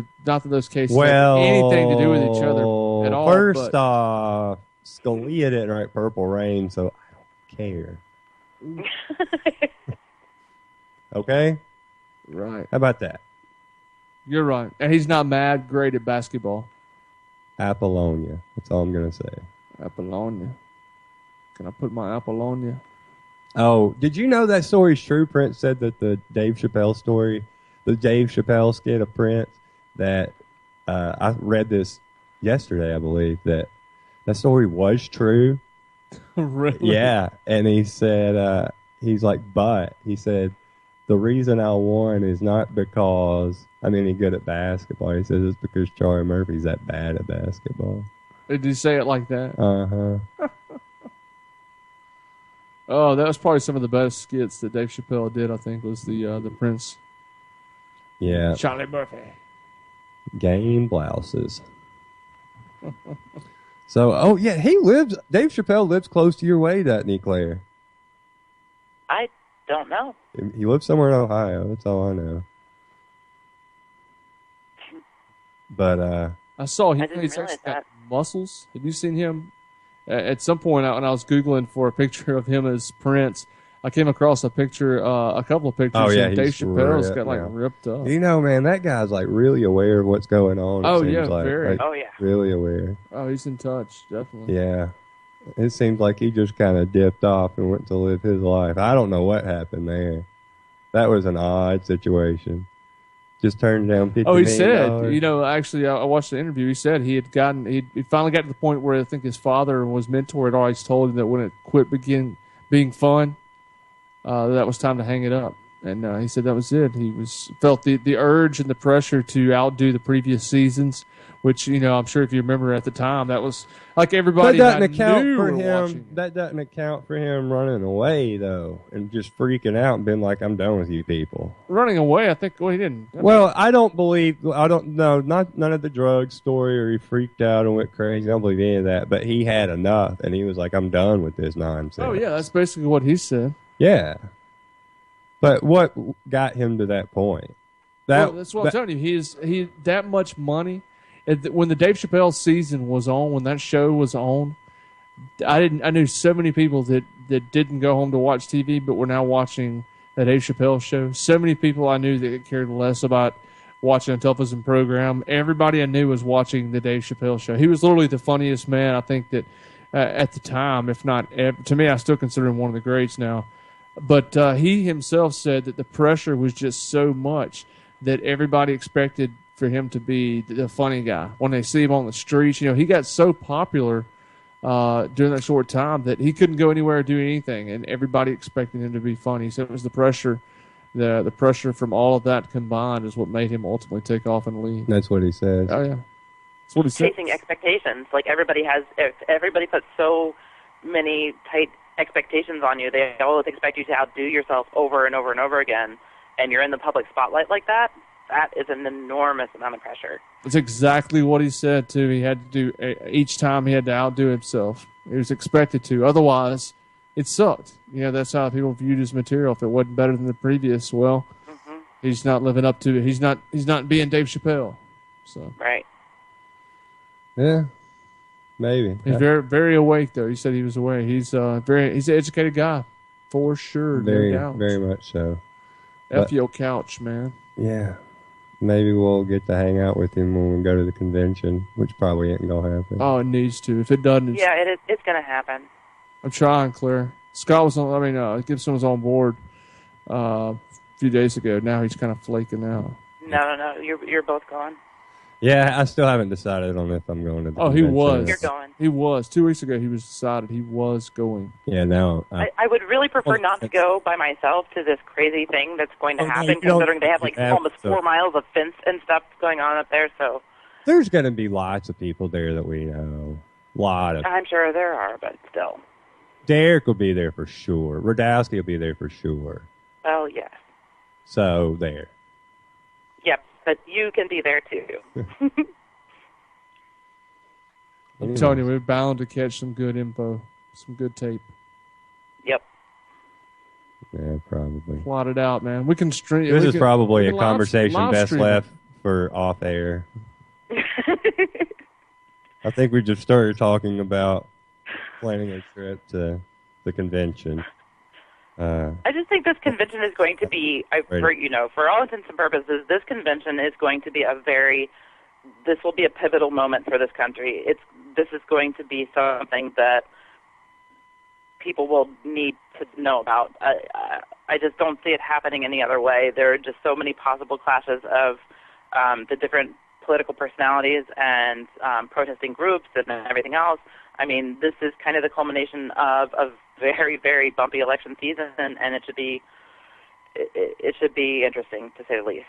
cases have anything to do with each other at all. First off, Scalia didn't write Purple Rain, so I don't care. Okay? Right. How about that? You're right. And he's not mad great at basketball. Apollonia. That's all I'm going to say. Apollonia. Can I put my Apollonia? Oh, did you know that story's true? Prince said that the Dave Chappelle skit of Prince, that I read this yesterday, I believe, that story was true. Really? Yeah. And he said, he said, the reason I won is not because I'm any good at basketball. He says it's because Charlie Murphy's that bad at basketball. Did you say it like that? Uh-huh. Oh, that was probably some of the best skits that Dave Chappelle did, I think, was the Prince. Yeah. Charlie Murphy. Game blouses. So, oh, yeah, Dave Chappelle lives close to your way, doesn't he, Claire? I don't know. He lives somewhere in Ohio. That's all I know. But, I saw I he's didn't actually realize got that. muscles. Have you seen him? At some point, when I was Googling for a picture of him as Prince, I came across a couple of pictures. Oh, yeah, and Dave he's Chappelle's ripped got like now. ripped up. you know, man, that guy's like really aware of what's going on. Oh, it seems yeah, like. very. Like, Oh, yeah. really aware. Oh, he's in touch, definitely. Yeah. It seems like he just kind of dipped off and went to live his life. I don't know what happened there. That was an odd situation. Just turned down $50 Oh, he million. said, actually, I watched the interview. He said he finally got to the point where I think his father was mentor had always told him that when it quit being fun, that was time to hang it up. And he said that was it. He felt the urge and the pressure to outdo the previous seasons, which, I'm sure if you remember at the time, that was like everybody That I doesn't account knew for were him. watching. That doesn't account for him running away though, and just freaking out and being like, "I'm done with you people." Running away, I think. Well, he didn't. Well, I don't know, none of the drug story, or he freaked out and went crazy. I don't believe any of that. But he had enough, and he was like, "I'm done with this nonsense." Oh yeah, that's basically what he said. Yeah. But what got him to that point? That's what I'm telling you. He that much money. When the Dave Chappelle season was on, when that show was on, I knew so many people that didn't go home to watch TV, but were now watching the Dave Chappelle show. So many people I knew that cared less about watching a television program. Everybody I knew was watching the Dave Chappelle show. He was literally the funniest man, I think, that at the time, if not ever. To me, I still consider him one of the greats now. But he himself said that the pressure was just so much that everybody expected for him to be the funny guy. When they see him on the streets, he got so popular during that short time that he couldn't go anywhere or do anything, and everybody expected him to be funny. So it was the pressure, the pressure from all of that combined is what made him ultimately take off and leave. That's what he says. Oh yeah, that's what he said. Chasing expectations. Like if everybody puts so many tight expectations on you, they always expect you to outdo yourself over and over and over again, and you're in the public spotlight like that. That is an enormous amount of pressure. That's exactly what he said too. He had to do each time. He had to outdo himself. He was expected to. Otherwise, it sucked. That's how people viewed his material. If it wasn't better than the previous, well, he's not living up to it. He's not being Dave Chappelle. So Right. Yeah, maybe. he's very very awake though. He said he was awake. He's he's an educated guy for sure. Very, no doubt. very much so. F your couch, man. Yeah. Maybe we'll get to hang out with him when we go to the convention, which probably ain't going to happen. Oh, it needs to. If it doesn't, Yeah, it's going to happen. I'm trying, Claire. Scott was on. Gibson was on board a few days ago. Now he's kind of flaking out. No. You're both going. Yeah, I still haven't decided on if I'm going to the Oh, he convention. was. You're going. He was. 2 weeks ago, he was decided he was going. Yeah, now. I would really prefer not to go by myself to this crazy thing that's going to Oh, no, happen, you don't considering they have like have almost to. 4 miles of fence and stuff going on up there. So There's going to be lots of people there that we know. Lot of. I'm sure there are, but still. Derek will be there for sure. Radowski will be there for sure. Oh yes. So, there. Yep. But you can be there too. I'm telling you, we're bound to catch some good info, some good tape. Yep. Yeah, probably. Plot it out, man. We can stream. This is probably a live conversation best stream it. left for off air. I think we just started talking about planning a trip to the convention. I just think this convention is going to be, for all intents and purposes, this convention is going to be this will be a pivotal moment for this country. This is going to be something that people will need to know about. I just don't see it happening any other way. There are just so many possible clashes of the different political personalities and protesting groups and everything else. I mean, this is kind of the culmination of a very, very bumpy election season, and it should be it should be interesting, to say the least.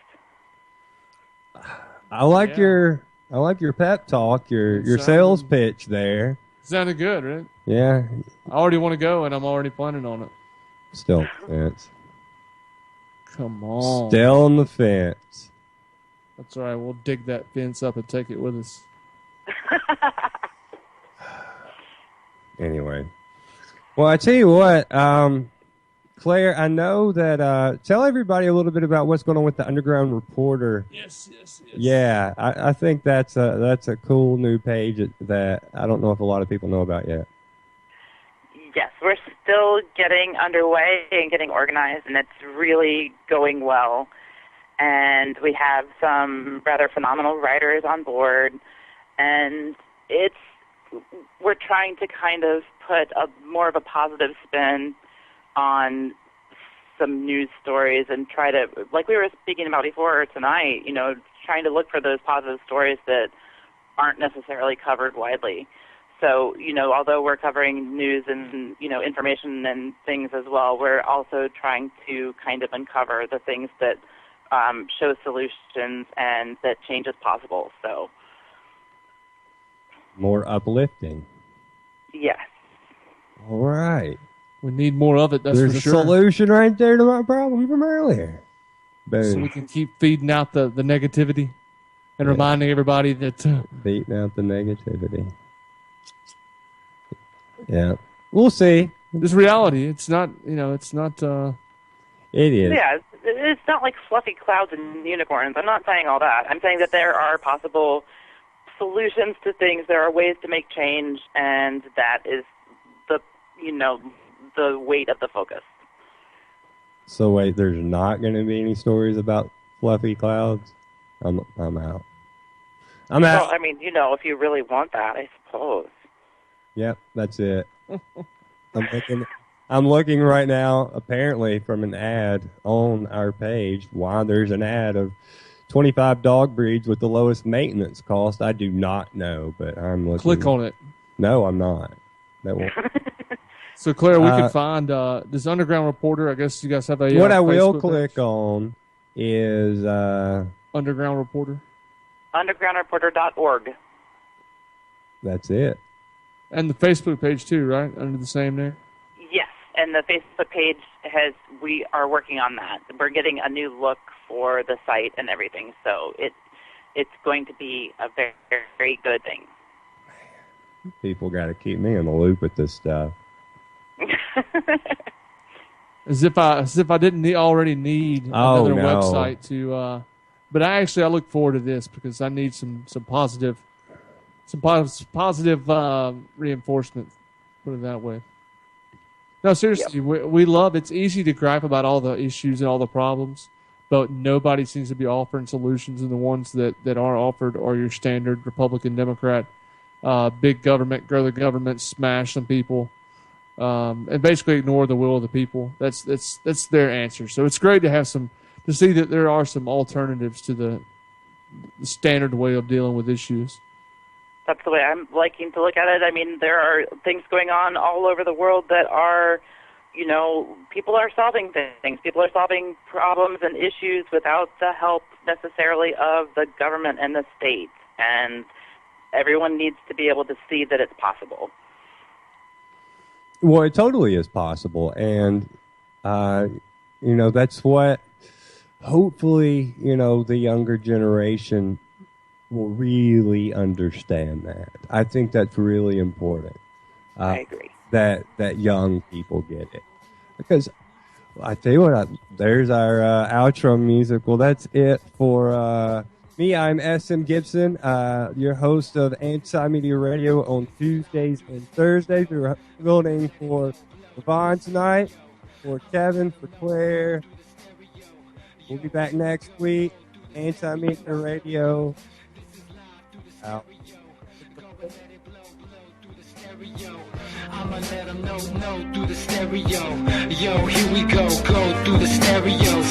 I like your pep talk, your sales pitch there. Sounded good, right? Yeah. I already want to go, and I'm already planning on it. Still on the fence. Come on. Still on the fence. That's all right. We'll dig that fence up and take it with us. Anyway. Well, I tell you what, Claire, I know that, tell everybody a little bit about what's going on with the Underground Reporter. Yes. Yeah, I think that's a cool new page that I don't know if a lot of people know about yet. Yes, we're still getting underway and getting organized, and it's really going well. And we have some rather phenomenal writers on board, and we're trying to kind of put more of a positive spin on some news stories and try to, like we were speaking about before tonight, trying to look for those positive stories that aren't necessarily covered widely. So, although we're covering news and, information and things as well, we're also trying to kind of uncover the things that show solutions and that change is possible. So, more uplifting. Yes. All right. We need more of it, that's There's for sure. There's a solution right there to my problem from earlier. Boom. So we can keep feeding out the negativity and reminding everybody that... beating out the negativity. Yeah. We'll see. This reality. It's not, it's not... It is. Yeah, it's not like fluffy clouds and unicorns. I'm not saying all that. I'm saying that there are possible solutions to things. There are ways to make change, and that is the weight of the focus. So wait, there's not going to be any stories about fluffy clouds? I'm out. I'm out. Well, I mean, if you really want that, I suppose. Yep, that's it. I'm looking right now, apparently, from an ad on our page. Why there's an ad of 25 dog breeds with the lowest maintenance cost, I do not know, but I'm looking. Click on it. No, I'm not. That won't. So, Claire, we can find this Underground Reporter. I guess you guys have a what I will Facebook click page? on is... Underground Reporter? Undergroundreporter.org. That's it. And the Facebook page, too, right? Under the same there? Yes, and the Facebook page we are working on that. We're getting a new look for the site and everything, so it's going to be a very, very good thing. People got to keep me in the loop with this stuff. As if I didn't already need another website to. But I look forward to this because I need some positive reinforcement. Put it that way. No, seriously, we love. It's easy to gripe about all the issues and all the problems, but nobody seems to be offering solutions. And the ones that are offered are your standard Republican, Democrat, big government, grow the government, smash some people. And basically ignore the will of the people. That's their answer. So it's great to see that there are some alternatives to the standard way of dealing with issues. That's the way I'm liking to look at it. I mean, there are things going on all over the world that are, people are solving things. People are solving problems and issues without the help necessarily of the government and the state. And everyone needs to be able to see that it's possible. Well, it totally is possible, and that's what hopefully the younger generation will really understand. That I think that's really important. I agree that young people get it, because I tell you what, there's our outro music. Well, that's it for me. I'm SM Gibson, your host of Anti-Media Radio on Tuesdays and Thursdays. We're building for Yvonne tonight, for Kevin, for Claire. We'll be back next week. Anti-Media Radio out. I'ma let them know through the stereo. Yo, here we go through the stereo.